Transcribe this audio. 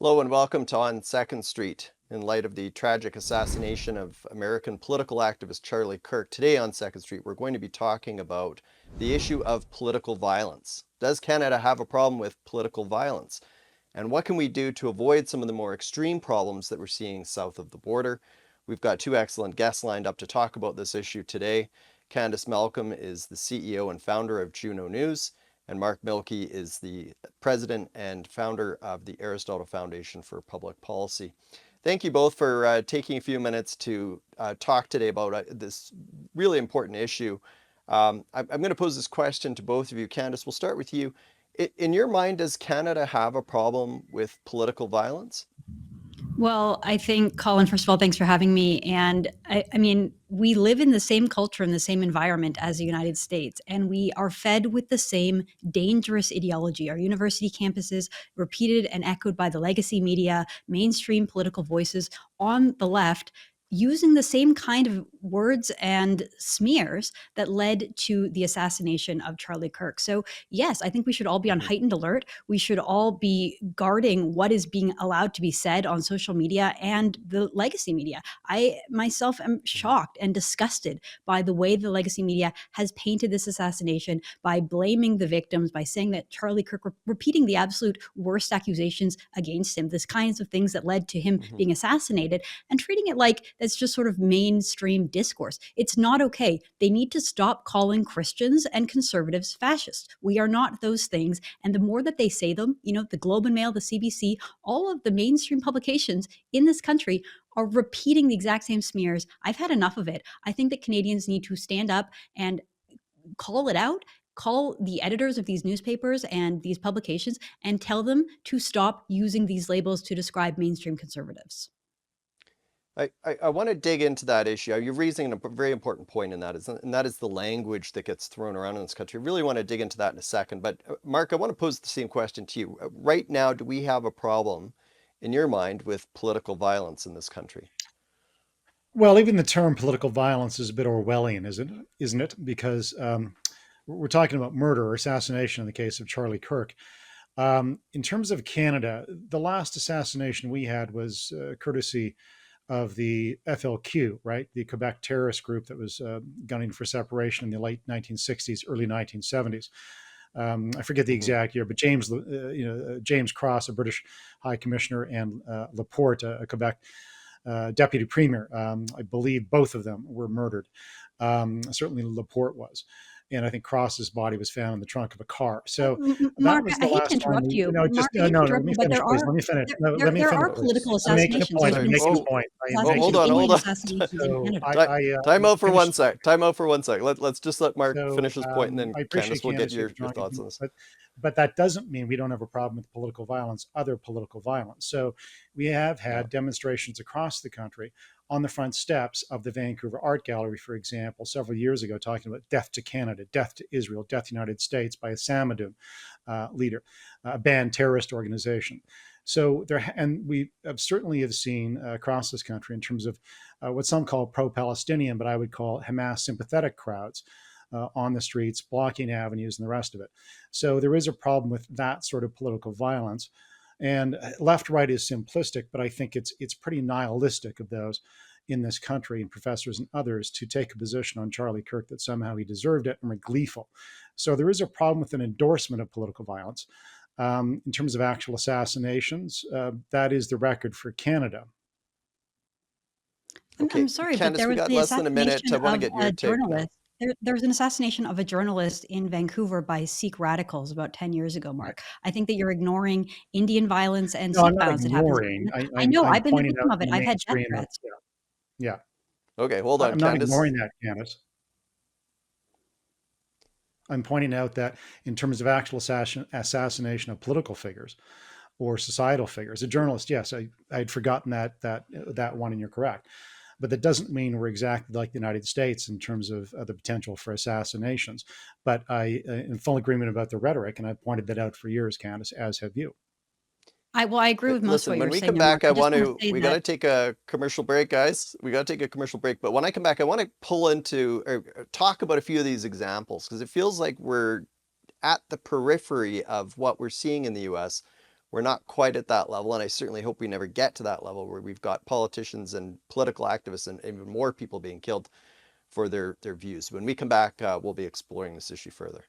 Hello and welcome to On Second Street. In light of the tragic assassination of American political activist Charlie Kirk, today on Second Street, we're going to be talking about the issue of political violence. Does Canada have a problem with political violence? And what can we do to avoid some of the more extreme problems that we're seeing south of the border? We've got two excellent guests lined up to talk about this issue today. Candice Malcolm is the CEO and founder of Juno News, and Mark Milke is the president and founder of the Aristotle Foundation for Public Policy. Thank you both for taking a few minutes to talk today about this really important issue. I'm going to pose this question to both of you. Candice, we'll start with you. In your mind, does Canada have a problem with political violence? Well, I think, Colin, first of all, thanks for having me. And I mean, we live in the same culture and the same environment as the United States, and we are fed with the same dangerous ideology. Our university campuses, repeated and echoed by the legacy media, mainstream political voices on the left, using the same kind of words and smears that led to the assassination of Charlie Kirk. So, yes, I think we should all be on heightened alert. We should all be guarding what is being allowed to be said on social media and the legacy media. I myself am shocked and disgusted by the way the legacy media has painted this assassination, by blaming the victims, by saying that Charlie Kirk, repeating the absolute worst accusations against him, this kinds of things that led to him being assassinated, and treating it like that's just sort of mainstream discourse. It's not okay. They need to stop calling Christians and conservatives fascists. We are not those things. And the more that they say them, the Globe and Mail, the CBC, all of the mainstream publications in this country are repeating the exact same smears. I've had enough of it. I think that Canadians need to stand up and call it out, call the editors of these newspapers and these publications and tell them to stop using these labels to describe mainstream conservatives. I want to dig into that issue. You're raising a very important point in that, and that is the language that gets thrown around in this country. I really want to dig into that in a second. But Mark, I want to pose the same question to you. Right now, do we have a problem, in your mind, with political violence in this country? Well, even the term political violence is a bit Orwellian, isn't it? Because we're talking about murder or assassination in the case of Charlie Kirk. In terms of Canada, the last assassination we had was courtesy of the FLQ, right? The Quebec terrorist group that was gunning for separation in the late 1960s, early 1970s. I forget the exact year, but James Cross, a British High Commissioner, and Laporte, a Quebec deputy premier. I believe both of them were murdered. Certainly Laporte was. And I think Cross's body was found in the trunk of a car. So that Mark, was I the hate to last time interrupt you. just Mark, I hate to let interrupt me you, but finish, please. Let me finish. No, let me there finish, are please. political I'm making a assassinations. point. There's I'm been making a Oh, point. I am hold making assassination, a on, Indian hold point. on. assassinations in So Canada. Time out for finish. one sec. Time out for one sec. Let's just let Mark So finish his point, and then I Candice appreciate will get Candace your withdrawing, thoughts on this. but that doesn't mean we don't have a problem with political violence, other political violence. So we have Yeah. had demonstrations across the country on the front steps of the Vancouver Art Gallery, for example, several years ago, talking about death to Canada, death to Israel, death to the United States by a Samadun leader, a banned terrorist organization. So and we certainly have seen across this country in terms of what some call pro-Palestinian, but I would call Hamas sympathetic crowds on the streets, blocking avenues, and the rest of it. So there is a problem with that sort of political violence. And left right is simplistic, but I think it's pretty nihilistic of those in this country and professors and others to take a position on Charlie Kirk that somehow he deserved it and were gleeful. So there is a problem with an endorsement of political violence. In terms of actual assassinations, that is the record for Canada. Okay, I'm sorry, but Candice, there we was got the less than a minute. assassination I want to of get a your take now. journalist. There was an assassination of a journalist in Vancouver by Sikh radicals about 10 years ago, Right. Mark. I think that you're ignoring Indian violence and No, I'm Sikh not violence that happens. ignoring. I know, I'm I've been a pointing victim out of it. the I've had death mainstream of, threats. yeah. Okay, hold on, I'm not Candice. ignoring that, Candace. I'm pointing out that in terms of actual assassination of political figures or societal figures, a journalist, yes, I'd forgotten that one, and you're correct. But that doesn't mean we're exactly like the United States in terms of the potential for assassinations. But I am in full agreement about the rhetoric, and I've pointed that out for years, Candace, as have you. I agree with most of Listen, what when you're we saying come there, Mark. back, I just want to say we got that to take a commercial break, guys. We got to take a commercial break. But when I come back, I want to pull into or talk about a few of these examples because it feels like we're at the periphery of what we're seeing in the US we're not quite at that level, and I certainly hope we never get to that level where we've got politicians and political activists and even more people being killed for their views. When we come back, we'll be exploring this issue further.